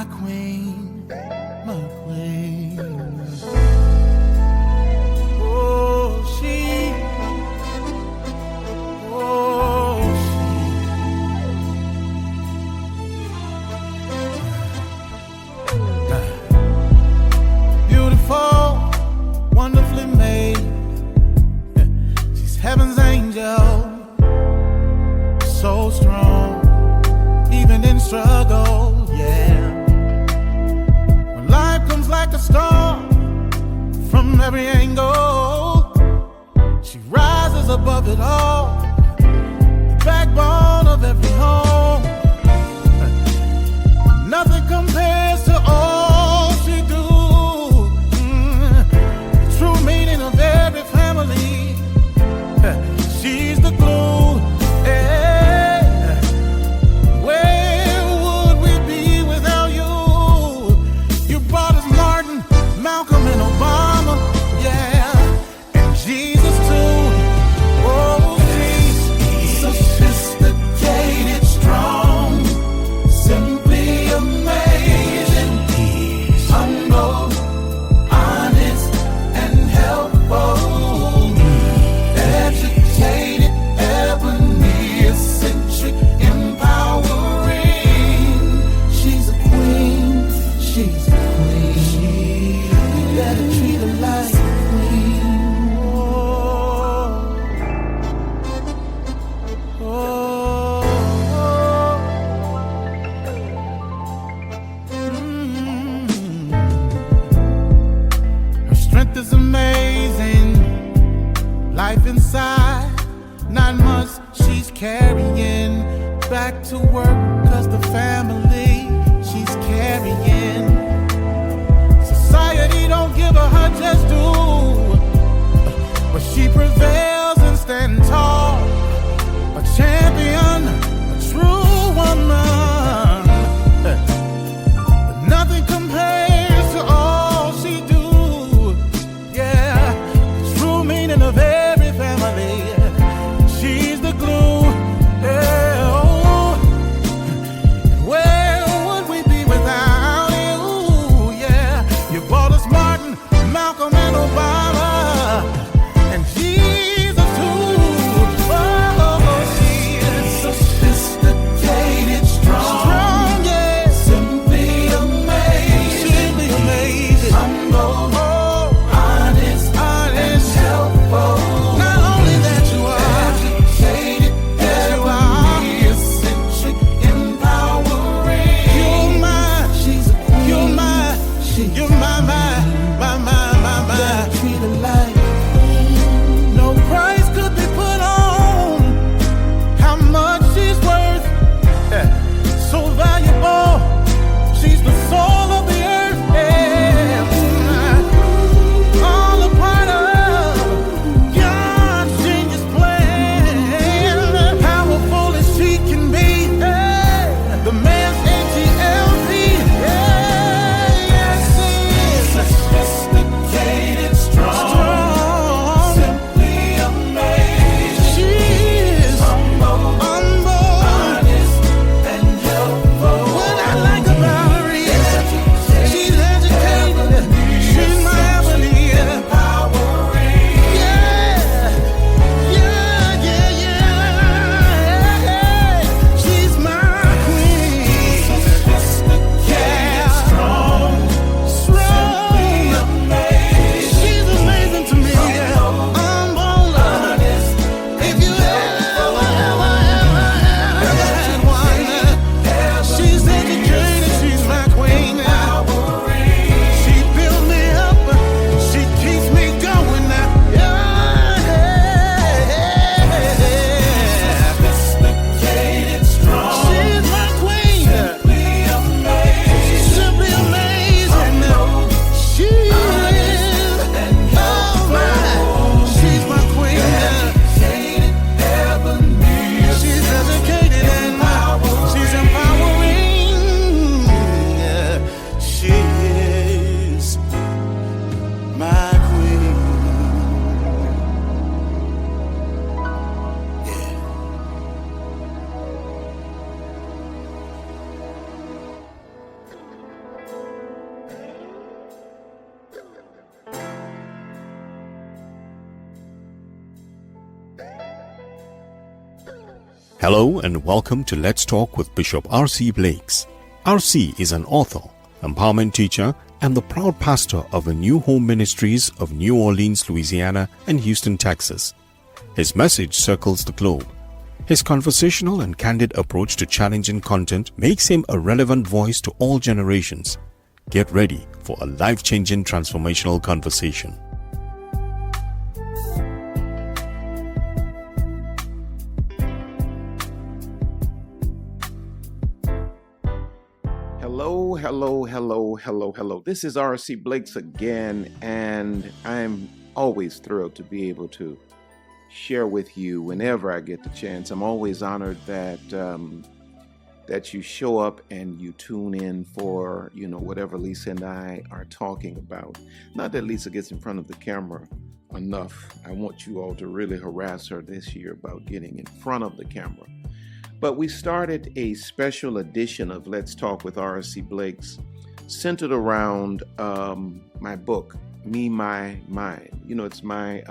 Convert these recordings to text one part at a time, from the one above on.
my queen, my queen. Oh, she, oh, she. Beautiful, wonderfully made. She's heaven's angel, so strong, even in struggle, yeah. When life comes like a storm from every angle, she rises above it all, the backbone of every home. Nothing compares to all she do. The true meaning of every family. She's the glue. Yeah. Where would we be without you? You brought us Martin, Malcolm, and Obama. Yeah. And Jesus too. Oh, she's sophisticated, strong, simply amazing, humble, honest, and helpful, educated, ebony, eccentric, empowering. She's a queen, she's a queen. You better treat her like a queen. Oh, oh, oh. Her strength is amazing. Life inside, 9 months she's carrying back to work, 'cause the family she's carrying. Society don't give her just due, but she prevails and stands tall, a champion, a true woman. But nothing compares to all she do. Yeah, the true meaning of every family. She's the glue. Yeah, oh. Where would we be without you? Yeah, you brought us Martin, Malcolm, and Obama, and Jesus too. Oh, she is sophisticated, strong, yeah, simply amazing, humble, honest, and helpful. Not only that you are educated, ebony, eccentric, empowering. You're mine, she's a queen. You're mine, you're my. Hello and welcome to Let's Talk with Bishop R.C. Blakes. R.C. is an author, empowerment teacher, and the proud pastor of the New Home Ministries of New Orleans, Louisiana, and Houston, Texas. His message circles the globe. His conversational and candid approach to challenging content makes him a relevant voice to all generations. Get ready for a life-changing transformational conversation. Hello. This is R.C. Blakes again, and I'm always thrilled to be able to share with you whenever I get the chance. I'm always honored that that you show up and you tune in for, whatever Lisa and I are talking about. Not that Lisa gets in front of the camera enough. I want you all to really harass her this year about getting in front of the camera. But we started a special edition of Let's Talk with R.C. Blakes centered around my book, Me, My, Mine. It's my,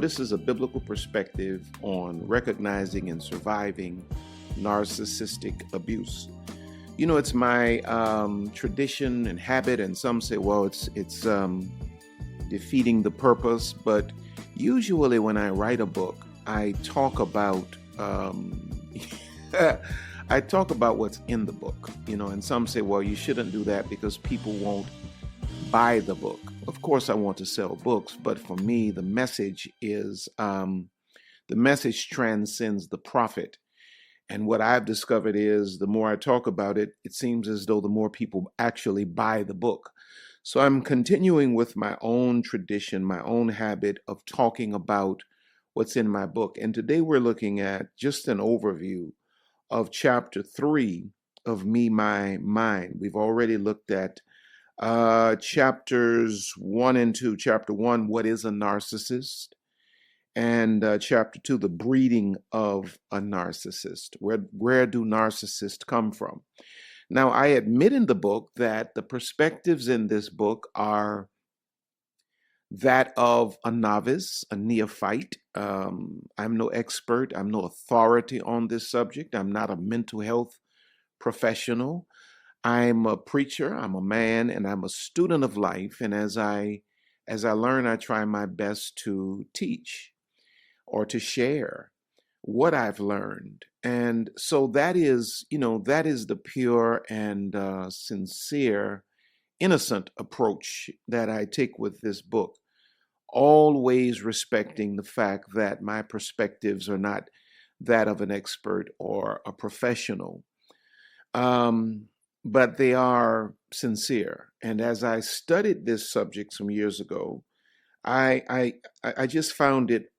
this is a biblical perspective on recognizing and surviving narcissistic abuse. It's my tradition and habit, and some say, well, it's defeating the purpose. But usually when I write a book, I talk about I talk about what's in the book, and some say, well, you shouldn't do that because people won't buy the book. Of course, I want to sell books, but for me, the message is, the message transcends the profit. And what I've discovered is the more I talk about it, it seems as though the more people actually buy the book. So I'm continuing with my own tradition, my own habit of talking about what's in my book. And today we're looking at just an overview of chapter 3 of Me, My, Mine. We've already looked at chapters 1 and 2. Chapter 1, what is a narcissist? And chapter 2, the breeding of a narcissist. Where do narcissists come from? Now, I admit in the book that the perspectives in this book are that of a novice, a neophyte. I'm no expert. I'm no authority on this subject. I'm not a mental health professional. I'm a preacher. I'm a man, and I'm a student of life. And as I learn, I try my best to teach or to share what I've learned. And so that is the pure and sincere, innocent approach that I take with this book, always respecting the fact that my perspectives are not that of an expert or a professional, but they are sincere. And as I studied this subject some years ago, I just found it,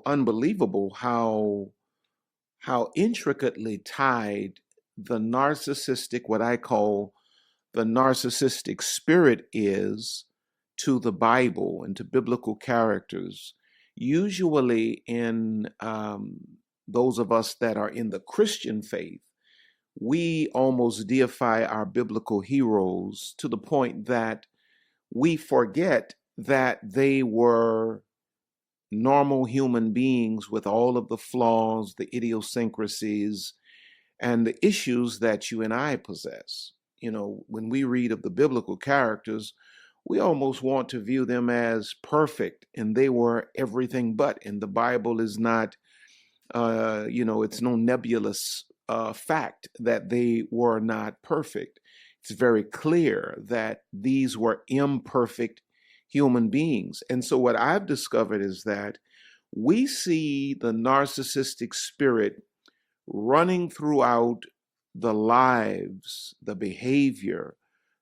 unbelievable how intricately tied the narcissistic, what I call the narcissistic spirit, is to the Bible and to biblical characters. Usually in those of us that are in the Christian faith, we almost deify our biblical heroes to the point that we forget that they were normal human beings with all of the flaws, the idiosyncrasies, and the issues that you and I possess. When we read of the biblical characters, we almost want to view them as perfect, and they were everything but. And the Bible is not, it's no nebulous fact that they were not perfect. It's very clear that these were imperfect human beings. And so what I've discovered is that we see the narcissistic spirit running throughout the lives, the behavior,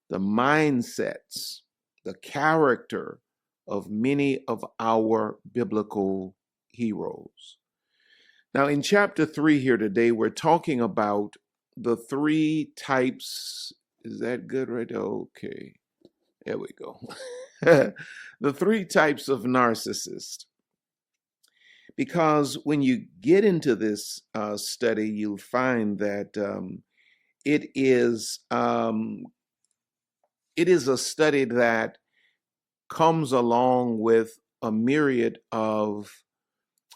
the mindsets, the character of many of our biblical heroes. Now, in chapter 3 here today, we're talking about the 3 types. Is that good right there? Okay. There we go. The 3 types of narcissists. Because when you get into this study, you'll find that it is a study that comes along with a myriad of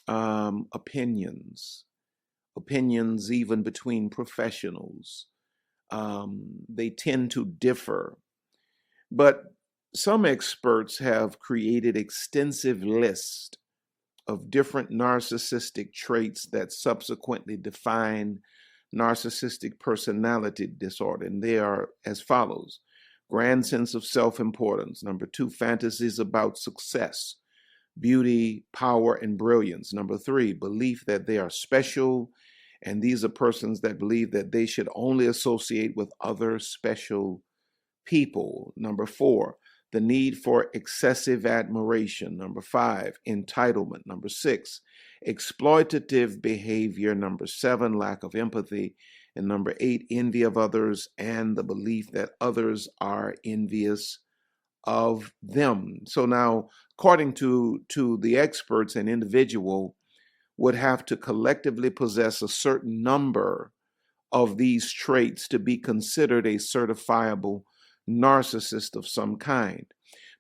opinions, opinions, even between professionals. They tend to differ. But some experts have created extensive lists of different narcissistic traits that subsequently define narcissistic personality disorder. And they are as follows: grand sense of self-importance. Number two, fantasies about success, beauty, power, and brilliance. Number three, belief that they are special. And these are persons that believe that they should only associate with other special people. Number four, the need for excessive admiration. Number five, entitlement. Number six, exploitative behavior. Number seven, lack of empathy. And number eight, envy of others and the belief that others are envious of them. So now, according to the experts, an individual would have to collectively possess a certain number of these traits to be considered a certifiable narcissist of some kind.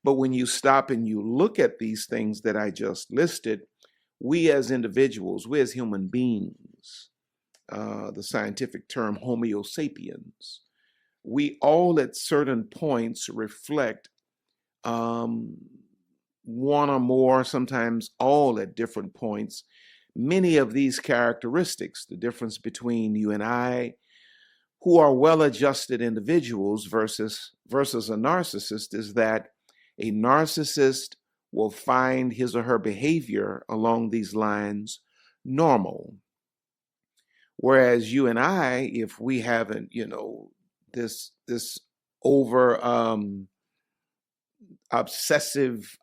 But when you stop and you look at these things that I just listed, we as individuals, we as human beings, the scientific term Homo sapiens, we all at certain points reflect one or more, sometimes all at different points, many of these characteristics. The difference between you and I, who are well-adjusted individuals versus a narcissist, is that a narcissist will find his or her behavior along these lines normal. Whereas you and I, if we haven't, this over obsessive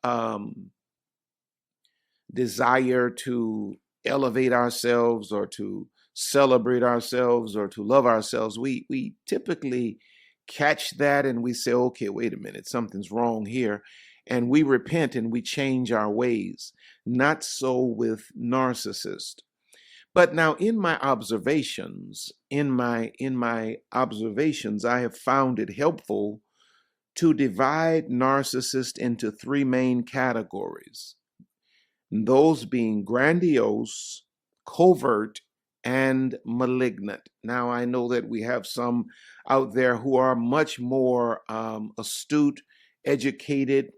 desire to elevate ourselves or to celebrate ourselves or to love ourselves, we typically catch that and we say, okay, wait a minute, something's wrong here. And we repent and we change our ways. Not so with narcissists. But now in my observations, I have found it helpful to divide narcissists into three main categories. Those being grandiose, covert, and malignant. Now, I know that we have some out there who are much more astute, educated,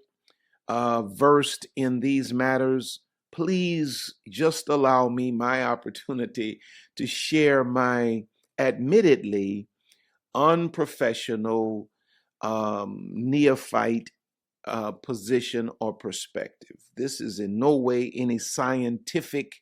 versed in these matters. Please just allow me my opportunity to share my admittedly unprofessional, neophyte position or perspective. This is in no way any scientific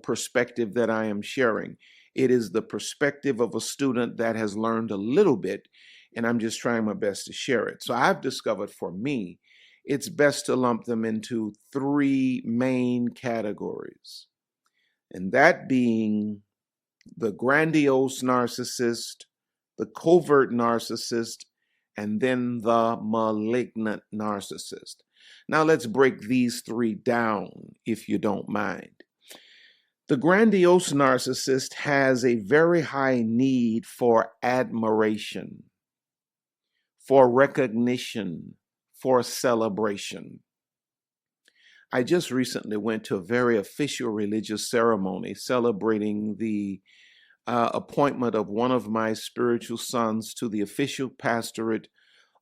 perspective that I am sharing. It is the perspective of a student that has learned a little bit, and I'm just trying my best to share it. So I've discovered for me, it's best to lump them into three main categories, and that being the grandiose narcissist, the covert narcissist, and then the malignant narcissist. Now let's break these three down, if you don't mind. The grandiose narcissist has a very high need for admiration, for recognition, for celebration. I just recently went to a very official religious ceremony celebrating the appointment of one of my spiritual sons to the official pastorate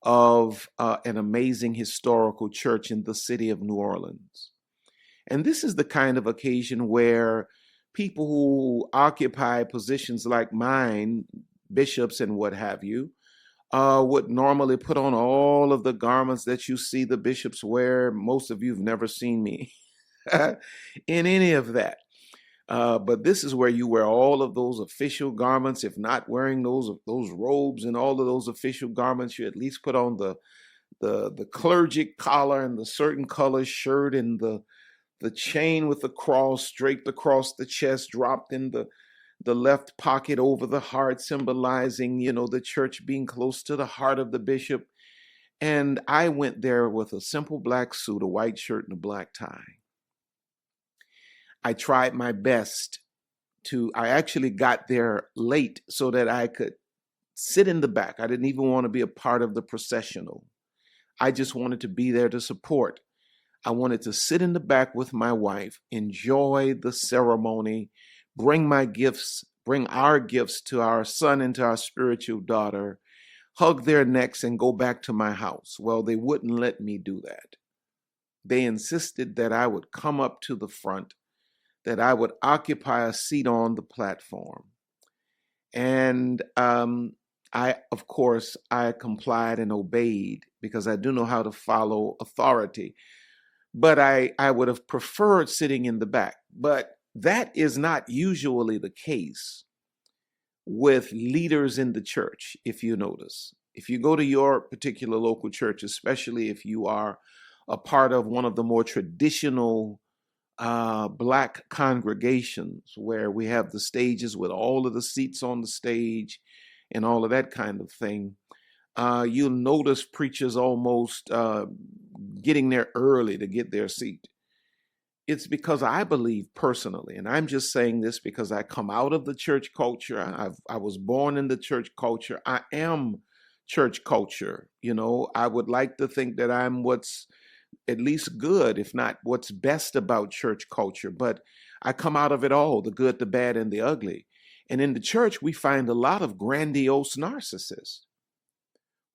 of an amazing historical church in the city of New Orleans. And this is the kind of occasion where people who occupy positions like mine, bishops and what have you, would normally put on all of the garments that you see the bishops wear. Most of you have never seen me in any of that. But this is where you wear all of those official garments. If not wearing those robes and all of those official garments, you at least put on the clergy collar and the certain color shirt and the chain with the cross draped across the chest, dropped in the left pocket over the heart, symbolizing, the church being close to the heart of the bishop. And I went there with a simple black suit, a white shirt, and a black tie. I tried my best I actually got there late so that I could sit in the back. I didn't even want to be a part of the processional. I just wanted to be there to support. I wanted to sit in the back with my wife, enjoy the ceremony, bring my gifts, bring our gifts to our son and to our spiritual daughter, hug their necks, and go back to my house. Well, they wouldn't let me do that. They insisted that I would come up to the front, that I would occupy a seat on the platform. And of course, I complied and obeyed because I do know how to follow authority. But I would have preferred sitting in the back. But that is not usually the case with leaders in the church, if you notice. If you go to your particular local church, especially if you are a part of one of the more traditional Black congregations where we have the stages with all of the seats on the stage and all of that kind of thing, you'll notice preachers almost getting there early to get their seat. It's because I believe personally, and I'm just saying this because I come out of the church culture. I was born in the church culture. I am church culture. You know, I would like to think that I'm what's at least good, if not what's best about church culture. But I come out of it all, the good, the bad, and the ugly. And in the church, we find a lot of grandiose narcissists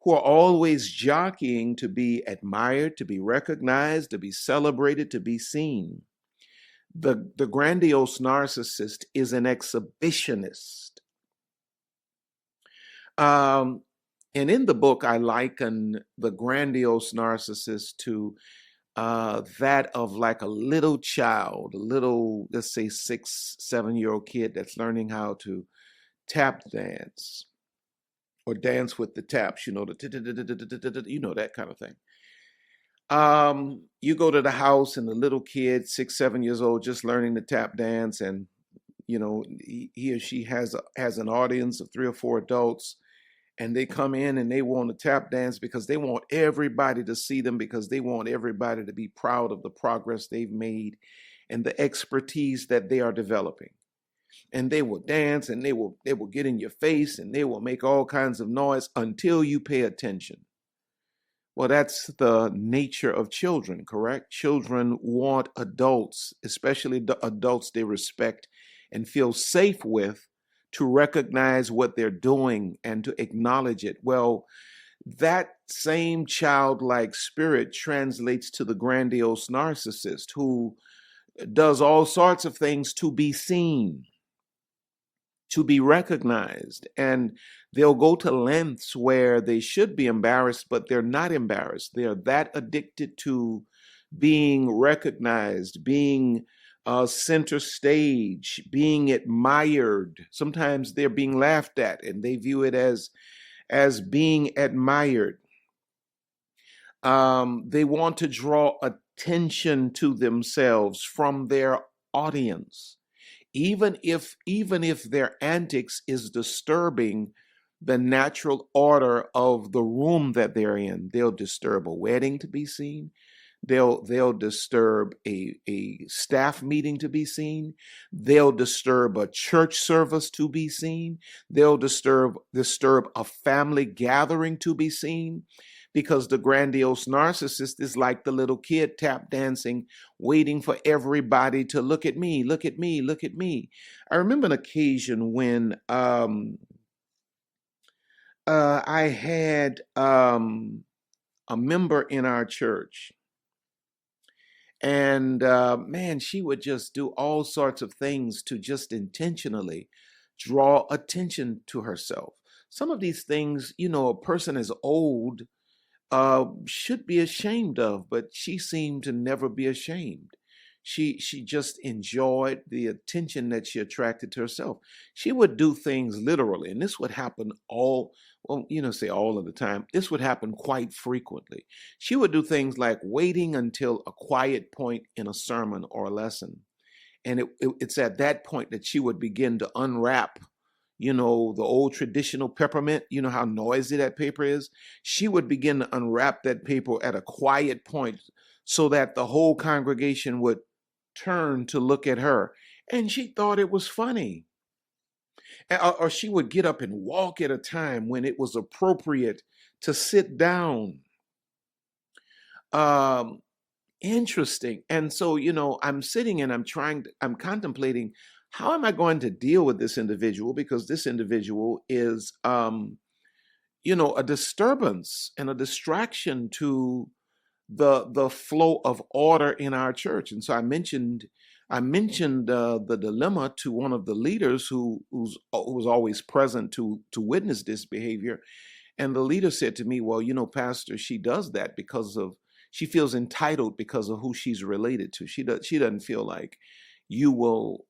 who are always jockeying to be admired, to be recognized, to be celebrated, to be seen. The grandiose narcissist is an exhibitionist. And in the book, I liken the grandiose narcissist to that of like a little child, a little, let's say 6, 7-year-old kid that's learning how to tap dance or dance with the taps, you know, you know, that kind of thing. You go to the house and the little kid, 6, 7 years old, just learning to tap dance, and you know, he or she has an audience of 3 or 4 adults, and they come in and they want to tap dance because they want everybody to see them, because they want everybody to be proud of the progress they've made and the expertise that they are developing. And they will dance and they will get in your face and they will make all kinds of noise until you pay attention. Well, that's the nature of children, correct? Children want adults, especially the adults they respect and feel safe with, to recognize what they're doing and to acknowledge it. Well, that same childlike spirit translates to the grandiose narcissist who does all sorts of things to be seen, to be recognized, and they'll go to lengths where they should be embarrassed, but they're not embarrassed. They're that addicted to being recognized, being center stage, being admired. Sometimes they're being laughed at and they view it as being admired. They want to draw attention to themselves from their audience, even if their antics is disturbing the natural order of the room that they're in. They'll disturb a wedding to be seen. They'll disturb a staff meeting to be seen. They'll disturb a church service to be seen. They'll disturb a family gathering to be seen, because the grandiose narcissist is like the little kid tap dancing, waiting for everybody to look at me, look at me, look at me. I remember an occasion when I had a member in our church. And man, she would just do all sorts of things to just intentionally draw attention to herself. Some of these things, you know, a person as old should be ashamed of, but she seemed to never be ashamed. She just enjoyed the attention that she attracted to herself. She would do things literally, and this would happen say all of the time. This would happen quite frequently. She would do things like waiting until a quiet point in a sermon or a lesson. And it's at that point that she would begin to unwrap, you know, the old traditional peppermint, you know how noisy that paper is. She would begin to unwrap that paper at a quiet point so that the whole congregation would turn to look at her. And she thought it was funny. Or she would get up and walk at a time when it was appropriate to sit down. Interesting. And so, I'm sitting and I'm contemplating, how am I going to deal with this individual? Because this individual is, a disturbance and a distraction to the flow of order in our church. And so I mentioned the dilemma to one of the leaders who was always present to witness this behavior. And the leader said to me, well, Pastor, she does that because she feels entitled because of who she's related to. She doesn't feel like you will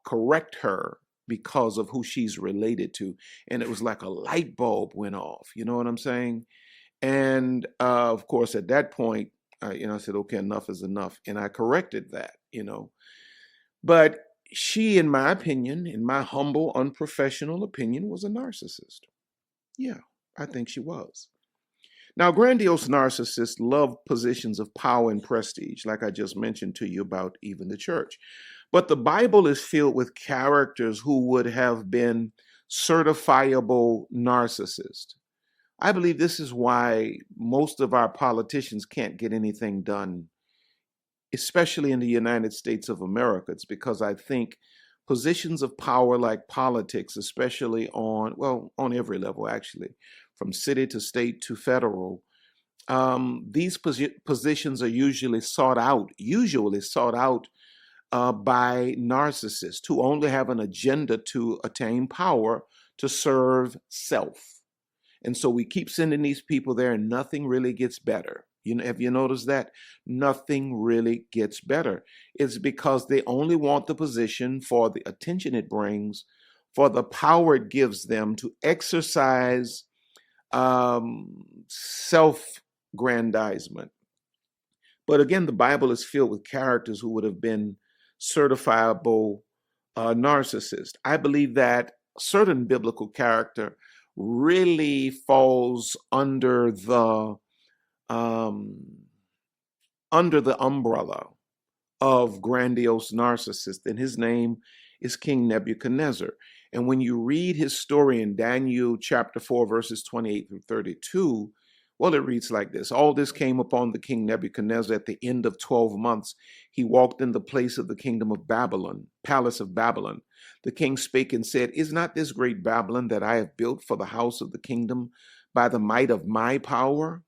correct her because of who she's related to. And it was like a light bulb went off. You know what I'm saying? And of course, at that point, I said, okay, enough is enough. And I corrected that. But she, in my opinion, in my humble, unprofessional opinion, was a narcissist. Yeah, I think she was. Now, grandiose narcissists love positions of power and prestige, like I just mentioned to you about even the church. But the Bible is filled with characters who would have been certifiable narcissists. I believe this is why most of our politicians can't get anything done, especially in the United States of America. It's because I think positions of power like politics, especially on every level, actually, from city to state to federal, these positions are usually sought out by narcissists who only have an agenda to attain power to serve self. And so we keep sending these people there and nothing really gets better. Have you noticed that? Nothing really gets better. It's because they only want the position for the attention it brings, for the power it gives them to exercise self-grandizement. But again, the Bible is filled with characters who would have been certifiable narcissists. I believe that certain biblical character really falls under the umbrella of grandiose narcissist, and his name is King Nebuchadnezzar. And when you read his story in Daniel chapter 4, verses 28 through 32, well, it reads like this. All this came upon the king Nebuchadnezzar at the end of 12 months. He walked in the place of the kingdom of Babylon, palace of Babylon. The king spake and said, is not this great Babylon that I have built for the house of the kingdom by the might of my power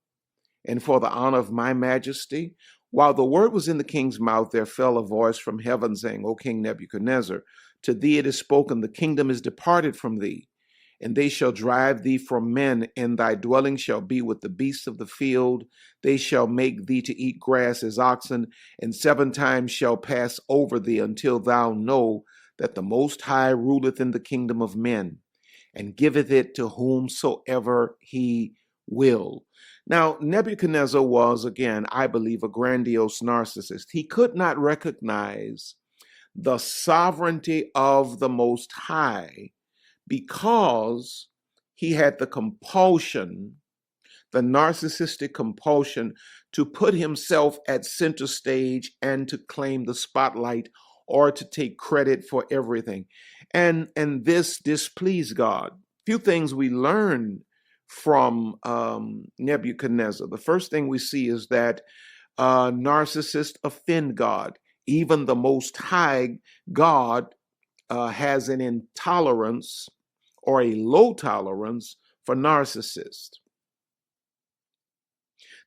and for the honor of my majesty? While the word was in the king's mouth, there fell a voice from heaven saying, O King Nebuchadnezzar, to thee it is spoken, the kingdom is departed from thee, and they shall drive thee from men, and thy dwelling shall be with the beasts of the field. They shall make thee to eat grass as oxen, and 7 times shall pass over thee until thou know that the Most High ruleth in the kingdom of men, and giveth it to whomsoever he will. Now, Nebuchadnezzar was, again, I believe, a grandiose narcissist. He could not recognize the sovereignty of the Most High because he had the compulsion, the narcissistic compulsion, to put himself at center stage and to claim the spotlight or to take credit for everything. And this displeased God. Few things we learn from Nebuchadnezzar. The first thing we see is that narcissists offend God. Even the Most High God has an intolerance or a low tolerance for narcissists.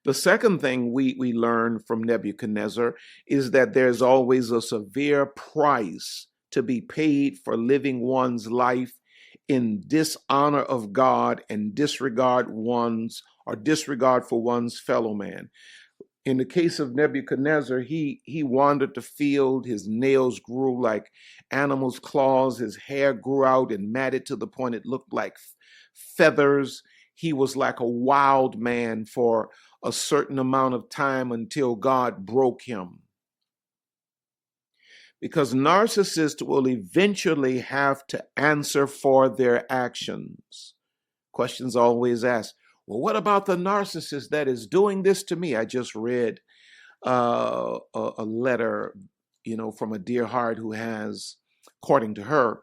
The second thing we learn from Nebuchadnezzar is that there's always a severe price to be paid for living one's life in dishonor of God and disregard for one's fellow man. In the case of Nebuchadnezzar, he wandered the field. His nails grew like animals' claws. His hair grew out and matted to the point it looked like feathers. He was like a wild man for a certain amount of time until God broke him. Because narcissists will eventually have to answer for their actions. Questions always asked, well, what about the narcissist that is doing this to me? I just read a letter, from a dear heart who has, according to her,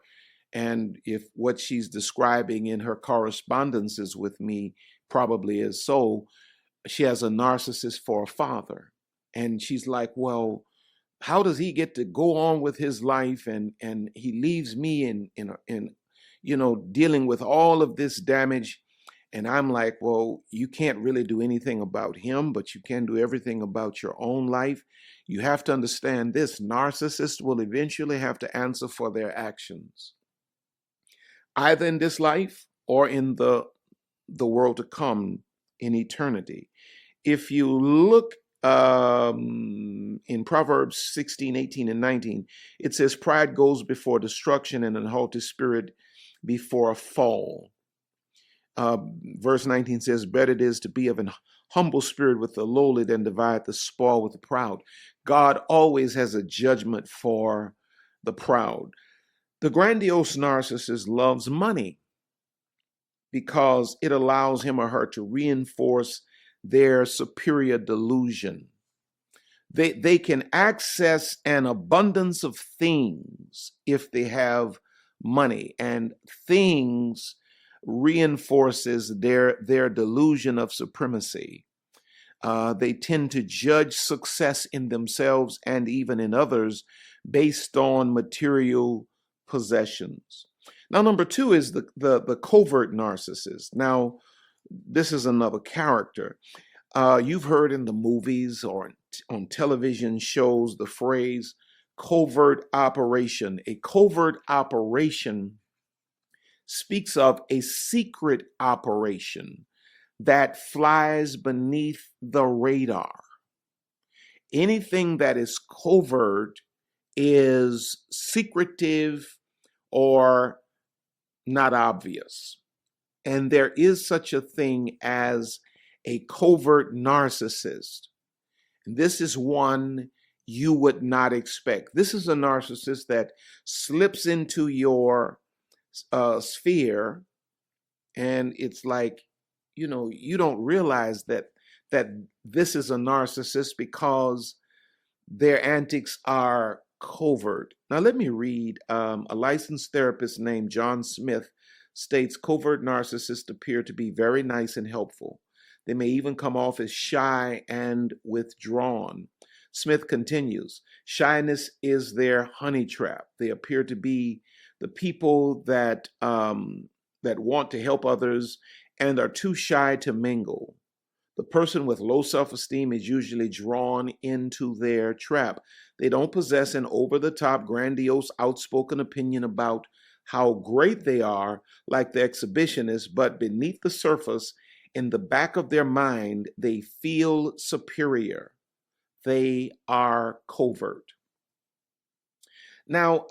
and if what she's describing in her correspondences with me probably is so, she has a narcissist for a father. And she's like, well, how does he get to go on with his life, and he leaves me in dealing with all of this damage? And I'm like, well, you can't really do anything about him, but you can do everything about your own life. You have to understand this: narcissists will eventually have to answer for their actions, either in this life or in the world to come, in eternity. If you look in Proverbs 16, 18, and 19, it says, pride goes before destruction and an haughty spirit before a fall. Verse 19 says, better it is to be of an humble spirit with the lowly than divide the spoil with the proud. God always has a judgment for the proud. The grandiose narcissist loves money because it allows him or her to reinforce their superior delusion. They can access an abundance of things if they have money, and things reinforces their delusion of supremacy. They tend to judge success in themselves and even in others based on material possessions. Now, number two is the covert narcissist. Now, this is another character. You've heard in the movies or on television shows the phrase covert operation. A covert operation speaks of a secret operation that flies beneath the radar. Anything that is covert is secretive or not obvious. And there is such a thing as a covert narcissist. This is one you would not expect. This is a narcissist that slips into your sphere, and it's like, you don't realize that this is a narcissist because their antics are covert. Now, let me read. A licensed therapist named John Smith states covert narcissists appear to be very nice and helpful. They may even come off as shy and withdrawn. Smith continues, shyness is their honey trap. They appear to be the people that want to help others and are too shy to mingle. The person with low self-esteem is usually drawn into their trap. They don't possess an over-the-top, grandiose, outspoken opinion about how great they are, like the exhibitionists, but beneath the surface, in the back of their mind, they feel superior. They are covert. Now,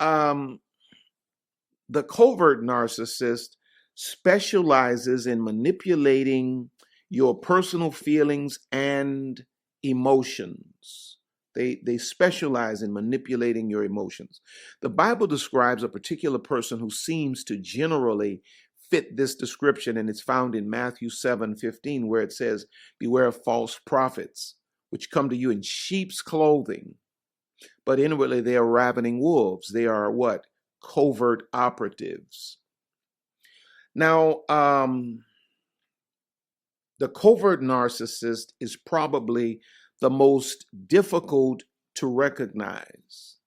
the covert narcissist specializes in manipulating your personal feelings and emotions. They specialize in manipulating your emotions. The Bible describes a particular person who seems to generally fit this description, and it's found in Matthew 7:15, where it says, beware of false prophets, which come to you in sheep's clothing, but inwardly they are ravening wolves. They are what? Covert operatives. Now, the covert narcissist is probably the most difficult to recognize.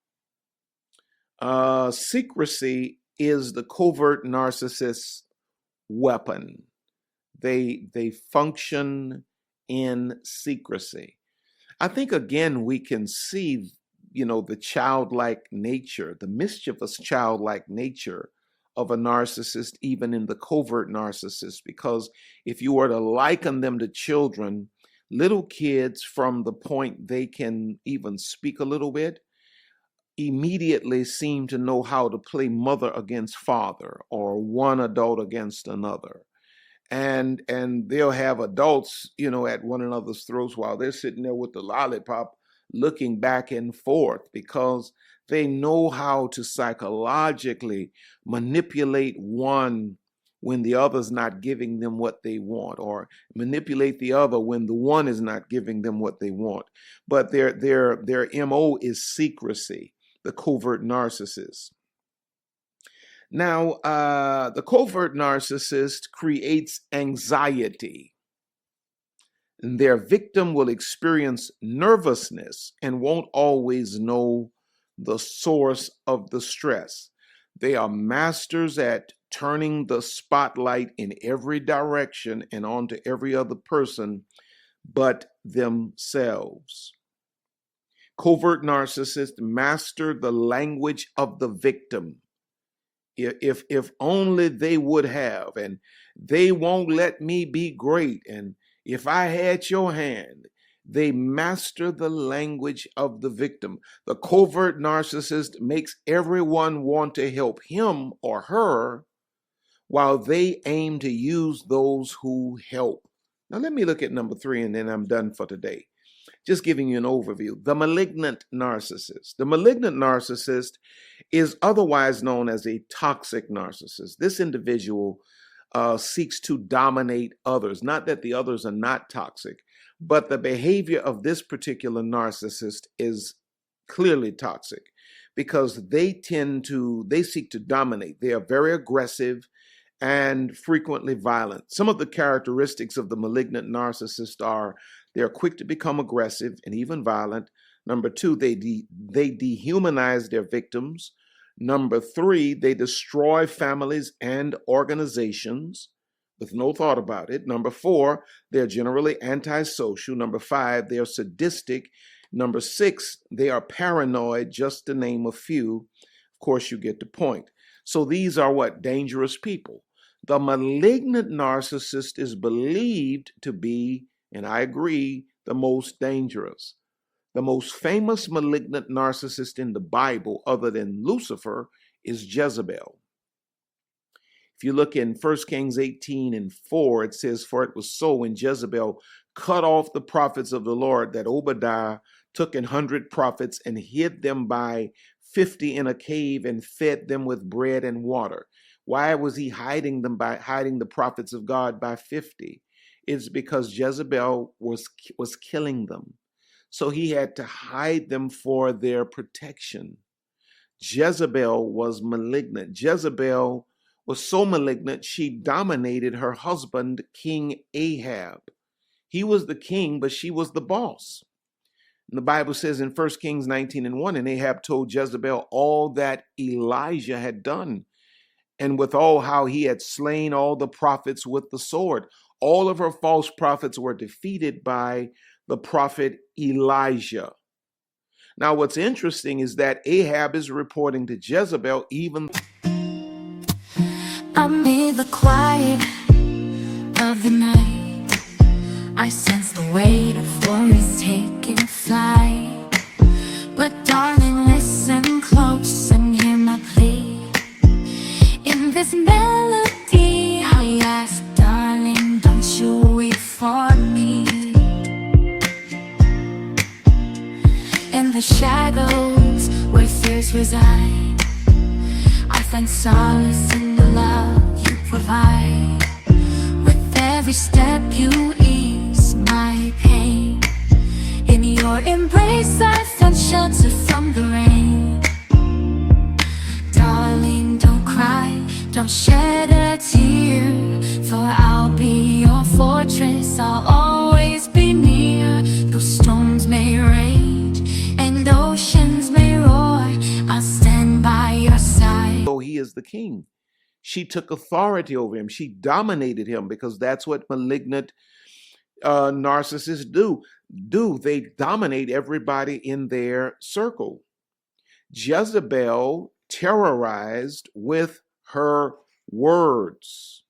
Secrecy is the covert narcissist's weapon. They function in secrecy. I think, again, we can see, the childlike nature, the mischievous childlike nature of a narcissist, even in the covert narcissist, because if you were to liken them to children, little kids, from the point they can even speak a little bit, immediately seem to know how to play mother against father or one adult against another. And they'll have adults, at one another's throats while they're sitting there with the lollipop looking back and forth, because they know how to psychologically manipulate one when the other's not giving them what they want, or manipulate the other when the one is not giving them what they want. But their MO is secrecy, the covert narcissist. Now, the covert narcissist creates anxiety. Their victim will experience nervousness and won't always know the source of the stress. They are masters at turning the spotlight in every direction and onto every other person but themselves. Covert narcissists master the language of the victim. If only they would have, and they won't let me be great, and if I had your hand, they master the language of the victim. The covert narcissist makes everyone want to help him or her while they aim to use those who help. Now, let me look at number 3, and then I'm done for today. Just giving you an overview. The malignant narcissist. The malignant narcissist is otherwise known as a toxic narcissist. This individual seeks to dominate others. Not that the others are not toxic, but the behavior of this particular narcissist is clearly toxic because they seek to dominate. They are very aggressive and frequently violent. Some of the characteristics of the malignant narcissist are they're quick to become aggressive and even violent. Number 2, they dehumanize their victims. Number 3, they destroy families and organizations with no thought about it. Number 4, they're generally antisocial. Number 5, they are sadistic. Number 6, they are paranoid, just to name a few. Of course, you get the point. So these are what? Dangerous people. The malignant narcissist is believed to be, and I agree, the most dangerous. The most famous malignant narcissist in the Bible, other than Lucifer, is Jezebel. If you look in 1 Kings 18:4, it says, "For it was so when Jezebel cut off the prophets of the Lord that Obadiah took 100 prophets and hid them by 50 in a cave and fed them with bread and water." Why was he hiding the prophets of God by 50? It's because Jezebel was killing them. So he had to hide them for their protection. Jezebel was malignant. Jezebel was so malignant, she dominated her husband, King Ahab. He was the king, but she was the boss. And the Bible says in 1 Kings 19:1, and Ahab told Jezebel all that Elijah had done, and withal how he had slain all the prophets with the sword. All of her false prophets were defeated by the prophet Elijah. Now, what's interesting is that Ahab is reporting to Jezebel even. Amid the quiet of the night, I sense the weight of worries taking flight. But darling, listen close and hear my plea. In this melody I ask, darling, don't you weep for me. In the shadows where fears reside, I find solace in the love you provide. With every step you ease my pain. In your embrace I find shelter from the rain. Darling, don't cry, don't shed a tear, for I'll be your fortress, I'll always be near. Though storms may rage and oceans may roar, I'll stand by your side. So he is the king. She took authority over him. She dominated him because that's what malignant narcissists do. They dominate everybody in their circle. Jezebel terrorized with her words.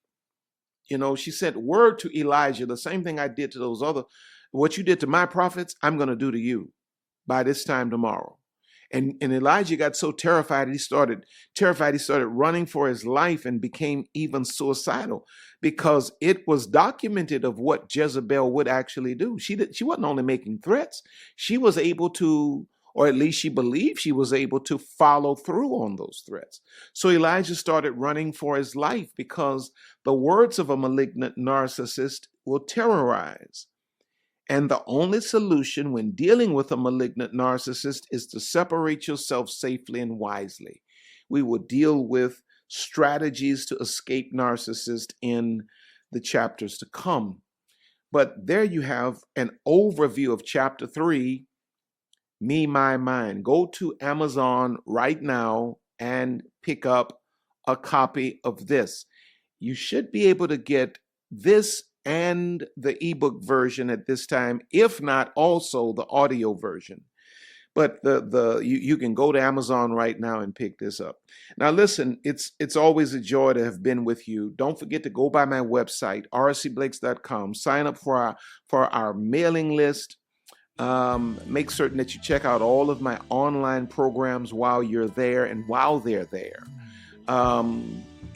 You know, she sent word to Elijah, the same thing I did to those other, what you did to my prophets, I'm going to do to you by this time tomorrow. And Elijah got so terrified, he started running for his life and became even suicidal because it was documented of what Jezebel would actually do. She wasn't only making threats, she was able to, or at least she believed she was able to follow through on those threats. So Elijah started running for his life because the words of a malignant narcissist will terrorize. And the only solution when dealing with a malignant narcissist is to separate yourself safely and wisely. We will deal with strategies to escape narcissists in the chapters to come. But there you have an overview of chapter 3, Me, My, Mine. Go to Amazon right now and pick up a copy of this. You should be able to get this and the ebook version at this time, if not also the audio version. But you can go to Amazon right now and pick this up. Now listen, it's always a joy to have been with you. Don't forget to go by my website, rcblakes.com. Sign up for our mailing list. Make certain that you check out all of my online programs while you're there and while they're there.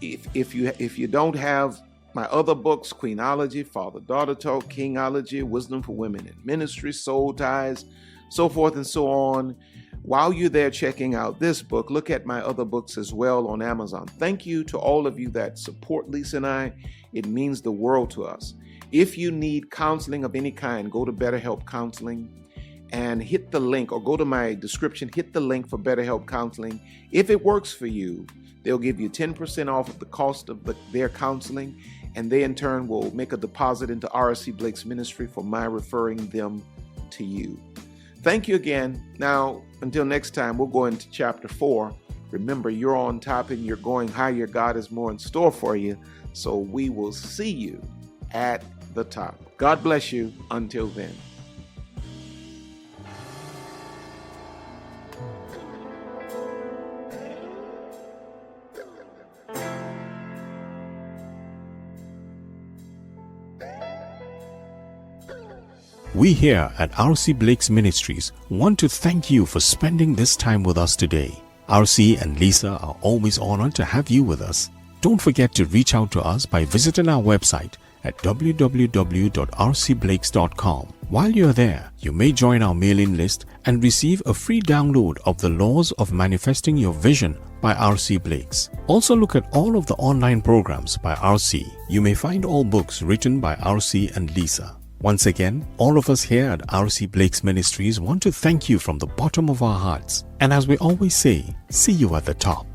If you don't have my other books, Queenology, Father-Daughter Talk, Kingology, Wisdom for Women in Ministry, Soul Ties, so forth and so on. While you're there checking out this book, look at my other books as well on Amazon. Thank you to all of you that support Lisa and I. It means the world to us. If you need counseling of any kind, go to BetterHelp Counseling and hit the link, or go to my description, hit the link for BetterHelp Counseling. If it works for you, they'll give you 10% off of the cost of their counseling, and they in turn will make a deposit into RC Blake's ministry for my referring them to you. Thank you again. Now, until next time, we'll go into chapter 4. Remember, you're on top and you're going higher. God has more in store for you. So we will see you at the top. God bless you. Until then. We here at RC Blake's Ministries want to thank you for spending this time with us today. RC and Lisa are always honored to have you with us. Don't forget to reach out to us by visiting our website at www.rcblakes.com. While you're there, you may join our mailing list and receive a free download of The Laws of Manifesting Your Vision by RC Blakes. Also look at all of the online programs by RC. You may find all books written by RC and Lisa. Once again, all of us here at RC Blake's Ministries want to thank you from the bottom of our hearts. And as we always say, see you at the top.